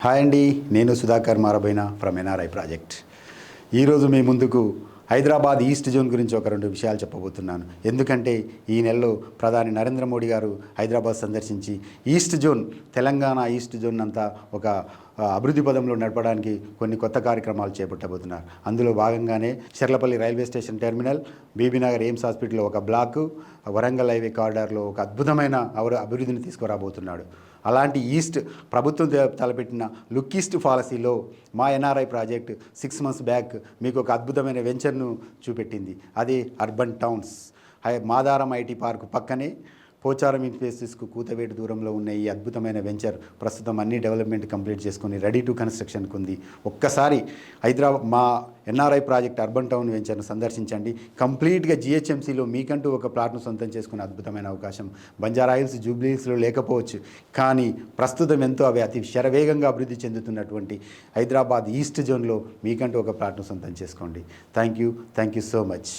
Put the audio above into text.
Hi అండి, నేను Sudhakar Maraboina from NRI project. ఈరోజు మీ ముందుకు హైదరాబాద్ ఈస్ట్ జోన్ గురించి ఒక రెండు విషయాలు చెప్పబోతున్నాను. ఎందుకంటే ఈ నెలలో ప్రధాని నరేంద్ర మోడీ గారు హైదరాబాద్ సందర్శించి east zone, Telangana east zone అంతా ఒక అభివృద్ధి పదంలో నడపడానికి కొన్ని కొత్త కార్యక్రమాలు చేపట్టబోతున్నారు. అందులో భాగంగానే Cherlapalli railway station terminal, Bibinagar AIIMS హాస్పిటల్లో ఒక బ్లాకు, వరంగల్ హైవే కారిడార్లో ఒక అద్భుతమైన అభివృద్ధిని తీసుకురాబోతున్నాడు. అలాంటి ఈస్ట్ ప్రభుత్వం తలపెట్టిన లుక్ ఈస్ట్ పాలసీలో మా ఎన్ఆర్ఐ ప్రాజెక్ట్ 6 months బ్యాక్ మీకు ఒక అద్భుతమైన వెంచర్ను చూపెట్టింది. అది urban towns. Madaram IT park పక్కనే పోచారం ఇన్ఫోసిస్కు కూతవేటు దూరంలో ఉన్న ఈ అద్భుతమైన వెంచర్ ప్రస్తుతం అన్ని డెవలప్మెంట్ కంప్లీట్ చేసుకొని రెడీ టు కన్స్ట్రక్షన్కి ఉంది. ఒక్కసారి హైదరాబాద్ మా ఎన్ఆర్ఐ ప్రాజెక్ట్ అర్బన్ టౌన్ వెంచర్ను సందర్శించండి. కంప్లీట్గా జిహెచ్ఎంసీలో మీకంటూ ఒక ప్లాట్ను సొంతం చేసుకునే అద్భుతమైన అవకాశం బంజారా హిల్స్, జూబ్లీ హిల్స్లో లేకపోవచ్చు, కానీ ప్రస్తుతం ఎంతో అతి శరవేగంగా అభివృద్ధి చెందుతున్నటువంటి హైదరాబాద్ ఈస్ట్ జోన్లో మీకంటూ ఒక ప్లాట్ను సొంతం చేసుకోండి. Thank you so much.